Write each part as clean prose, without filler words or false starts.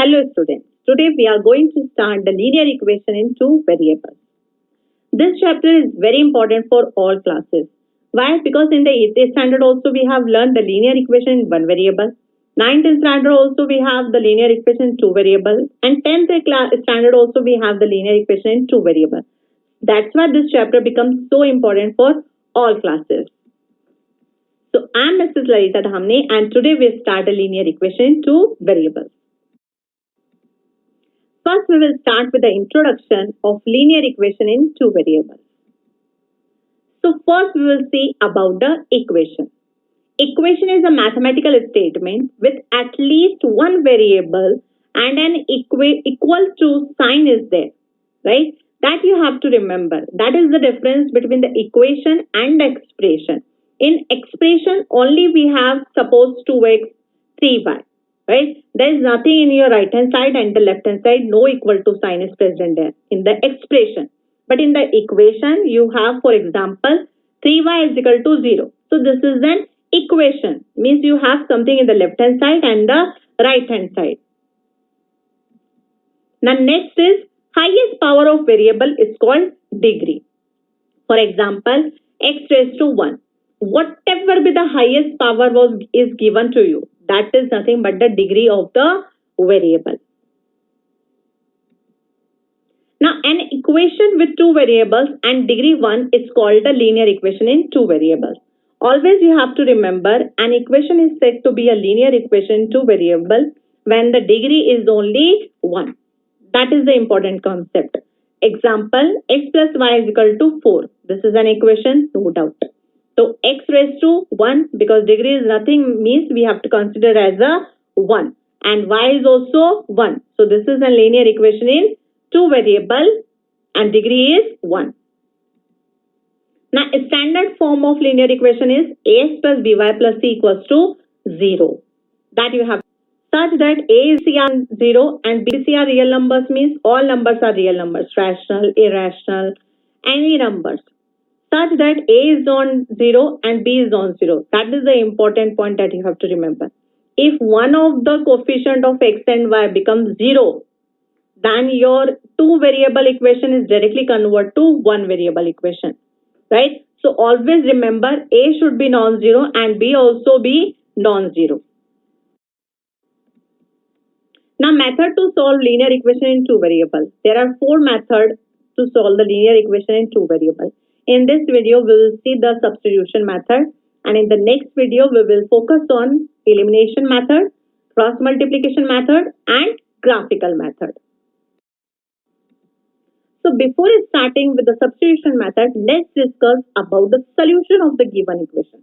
Hello students, today we are going to start the linear equation in two variables. This chapter is very important for all classes. Why? Because in the 8th standard also we have learned the linear equation in one variable. 9th standard also we have the linear equation in two variables. And 10th standard also we have the linear equation in two variables. That's why this chapter becomes so important for all classes. So I am Mrs. Larita Dhamne and today we start a linear equation in two variables. First, we will start with the introduction of linear equation in two variables. So first, we will see about the equation. Equation is a mathematical statement with at least one variable and an equal to sign is there, right? That you have to remember. That is the difference between the equation and the expression. In expression, only we have suppose 2x, 3y. Right? There is nothing in your right hand side and the left hand side, no equal to sign is present there in the expression. But in the equation, you have, for example, 3y is equal to 0. So this is an equation, means you have something in the left hand side and the right hand side. Now next is highest power of variable is called degree. For example, x raised to 1. Whatever be the highest power is given to you, that is nothing but the degree of the variable. Now an equation with two variables and degree 1 is called the linear equation in two variables. Always you have to remember an equation is said to be a linear equation in two variables when the degree is only 1. That is the important concept. Example, x plus y is equal to 4. This is an equation, no doubt. So x raised to 1, because degree is nothing, means we have to consider as a 1. And y is also 1. So this is a linear equation in two variable and degree is 1. Now a standard form of linear equation is ax plus by plus c equals to 0. That you have such that a is c are 0 and b, c are real numbers, means all numbers are real numbers, rational, irrational, any numbers. Such that a is on 0 and b is on 0. That is the important point that you have to remember. If one of the coefficient of x and y becomes 0, then your two variable equation is directly converted to one variable equation. Right? So always remember a should be non-zero and b also be non-zero. Now method to solve linear equation in two variables. There are four methods to solve the linear equation in two variables. In this video, we will see the substitution method, and in the next video, we will focus on elimination method, cross multiplication method, and graphical method. So before starting with the substitution method, let's discuss about the solution of the given equation.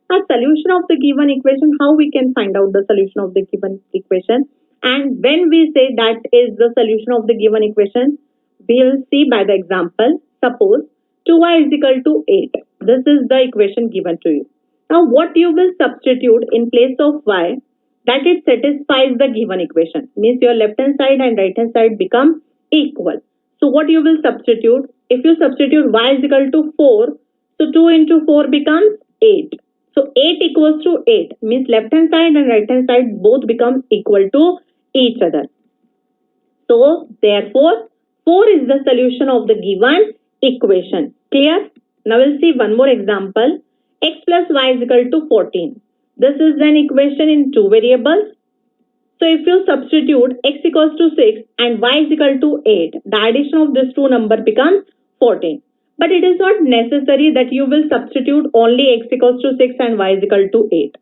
Now, solution of the given equation, how we can find out the solution of the given equation, and when we say that is the solution of the given equation, we will see by the example. Suppose 2y is equal to 8. This is the equation given to you. Now what you will substitute in place of y, that it satisfies the given equation, means your left hand side and right hand side become equal. So what you will substitute? If you substitute y is equal to 4, so 2 into 4 becomes 8. So 8 equals to 8, means left hand side and right hand side both become equal to each other. So therefore 4 is the solution of the given equation. Clear? Now we'll see one more example. X plus y is equal to 14. This is an equation in two variables. So if you substitute x equals to 6 and y is equal to 8, the addition of these two numbers becomes 14. But it is not necessary that you will substitute only x equals to 6 and y is equal to 8.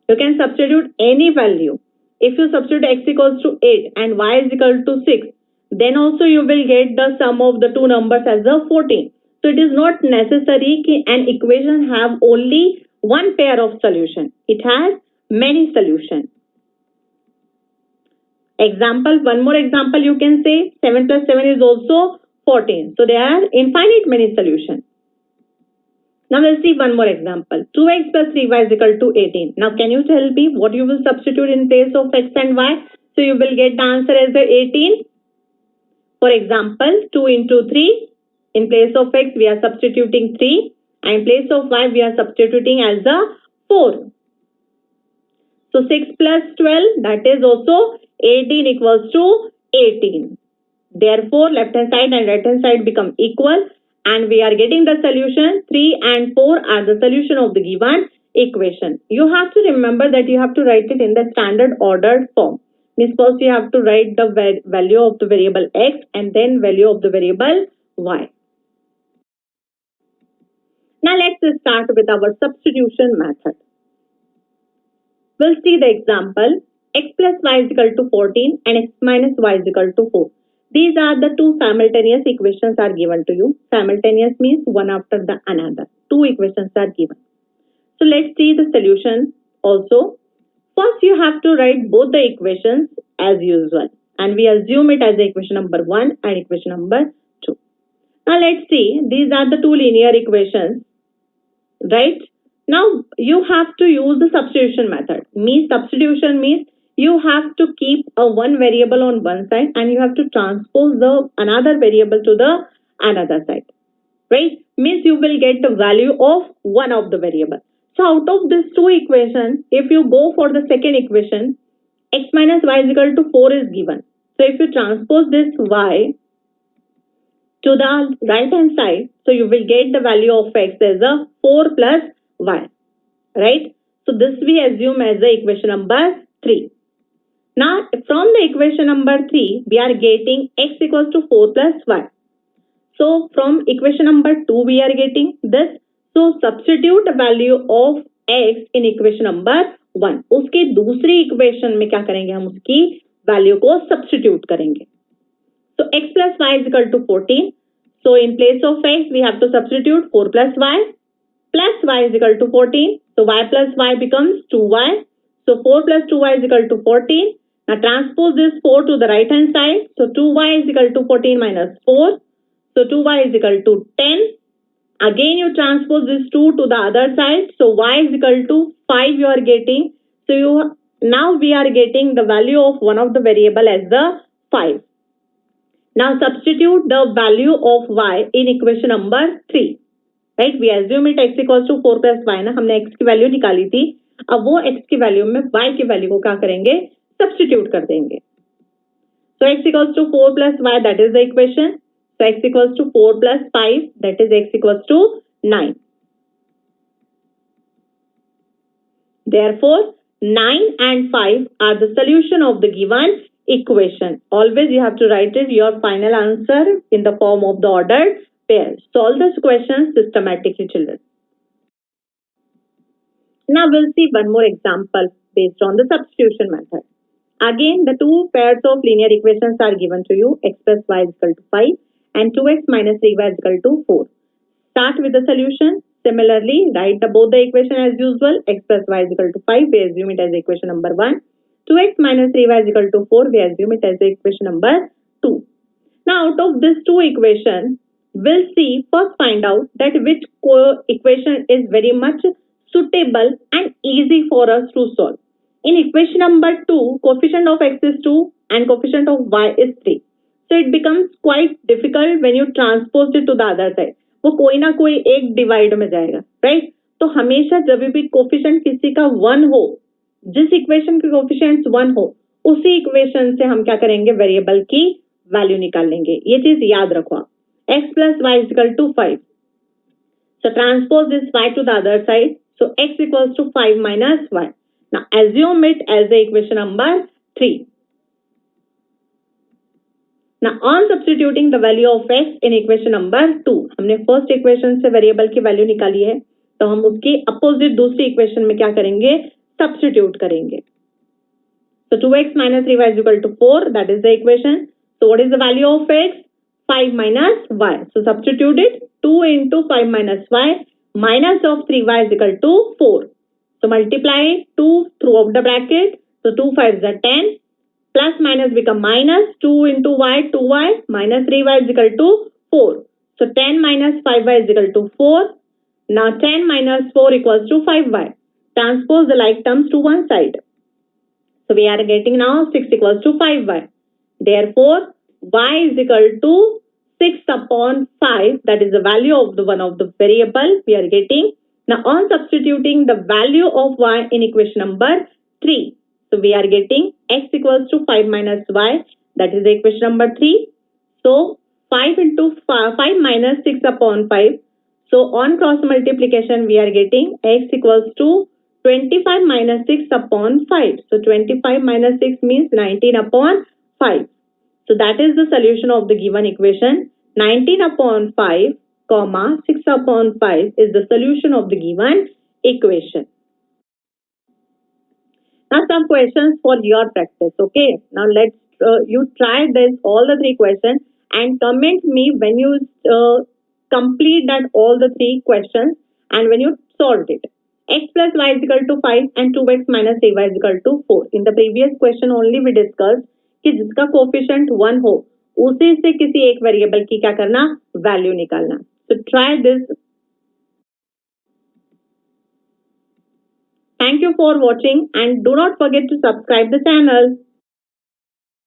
You can substitute any value. If you substitute x equals to 8 and y is equal to 6, then also you will get the sum of the two numbers as a 14. So it is not necessary that an equation have only one pair of solution. It has many solutions. Example, one more example you can say 7 plus 7 is also 14. So there are infinite many solutions. Now we'll see one more example. 2x plus 3y is equal to 18. Now can you tell me what you will substitute in place of x and y? So you will get the answer as the 18. For example, 2 into 3. In place of x we are substituting 3. And in place of y we are substituting as the 4. So 6 plus 12, that is also 18 equals to 18. Therefore, left hand side and right hand side become equal, and we are getting the solution. 3 and 4 are the solution of the given equation. You have to remember that you have to write it in the standard ordered form. Means first you have to write the value of the variable x and then value of the variable y. Now let's start with our substitution method. We'll see the example. X plus y is equal to 14 and x minus y is equal to 4. These are the two simultaneous equations are given to you. Simultaneous means one after the another. Two equations are given. So let's see the solution also. First you have to write both the equations as usual. And we assume it as equation number 1 and equation number 2. Now let's see. These are the two linear equations. Right? Now you have to use the substitution method. Substitution means you have to keep a one variable on one side and you have to transpose the another variable to the another side. Right? Means you will get the value of one of the variable. So out of these two equations, if you go for the second equation, x minus y is equal to 4 is given. So if you transpose this y to the right hand side, so you will get the value of x as a 4 plus y, right? So this we assume as the equation number 3. Now from the equation number 3, we are getting x equals to 4 plus y. So from equation number 2, we are getting this. So substitute the value of x in equation number 1. उसके दूसरी equation में क्या करेंगे हम उसकी value को substitute करेंगे. So x plus y is equal to 14. So in place of x, we have to substitute 4 plus y is equal to 14. So y plus y becomes 2y. So 4 plus 2y is equal to 14. Now transpose this 4 to the right hand side. So 2y is equal to 14 minus 4. So 2y is equal to 10. Again you transpose this 2 to the other side. So y is equal to 5 you are getting. So now we are getting the value of one of the variable as the 5. Now substitute the value of y in equation number 3. Right? We assume it x equals to 4 plus y ना हमने x की value निकाली थी. अब वो x की value में y की वैल्यू को क्या करेंगे? Substitute कर देंगे. So x equals to 4 plus y, that is the equation. So x equals to 4 plus 5, that is x equals to 9. Therefore, 9 and 5 are the solution of the given equation. Always you have to write it your final answer in the form of the ordered pair. Solve this question systematically, children. Now we'll see one more example based on the substitution method. Again, the two pairs of linear equations are given to you. X plus y is equal to 5 and 2x minus 3y is equal to 4. Start with the solution. Similarly, write both the equation as usual. X plus y is equal to 5. We assume it as equation number 1. 2x minus 3y is equal to 4. We assume it as equation number 2. Now, out of these two equations, we'll see, first find out that which equation is very much suitable and easy for us to solve. In equation number 2, coefficient of x is 2 and coefficient of y is 3. So it becomes quite difficult when you transpose it to the other side. वो कोई ना कोई एक divide में जाएगा, right? तो हमेशा जब भी कोफिशिएंट किसी का 1 हो, जिस इक्वेशन के कोफिशिएंट्स 1 हो, उसी इक्वेशन से हम क्या करेंगे? वेरिएबल की वैल्यू निकाल लेंगे. ये चीज याद रखो आप. x plus y is equal to 5. So transpose this y to the other side. So x equals to 5 minus y. Now assume it as the equation number 3. Now on substituting the value of x in equation number 2, हमने first equation से variable की value निकाली है, तो हम उसकी opposite दूसरी equation में क्या करेंगे? सब्स्टिट्यूट करेंगे. So 2x minus 3y is equal to 4. That is the equation. So what is the value of x? 5 minus y. So substitute it. 2 into 5 minus y minus of 3y is equal to 4. So multiply 2 throughout the bracket. So 2 5s are 10. Plus minus become minus. 2 into y, 2y minus 3y is equal to 4. So 10 minus 5y is equal to 4. Now 10 minus 4 equals to 5y. Transpose the like terms to one side. So we are getting now 6 equals to 5y. Therefore, y is equal to 6 upon 5. That is the value of the one of the variable we are getting. Now on substituting the value of y in equation number 3. So we are getting x equals to 5 minus y. That is equation number 3. So 5 into 5 minus 6 upon 5. So on cross multiplication, we are getting x equals to 25 minus 6 upon 5. So 25 minus 6 means 19 upon 5. So that is the solution of the given equation. 19 upon 5, comma 6 upon 5 is the solution of the given equation. Now some questions for your practice. Okay. Now let's you try this all the 3 questions and comment me when you complete that all the 3 questions and when you solved it. X plus y is equal to 5 and 2x minus 3y is equal to 4. In the previous question only we discussed कि जिसका coefficient 1 हो उसी से किसी एक variable की क्या करना वैल्यू निकालना. So try this. Thank you for watching and do not forget to subscribe the channel.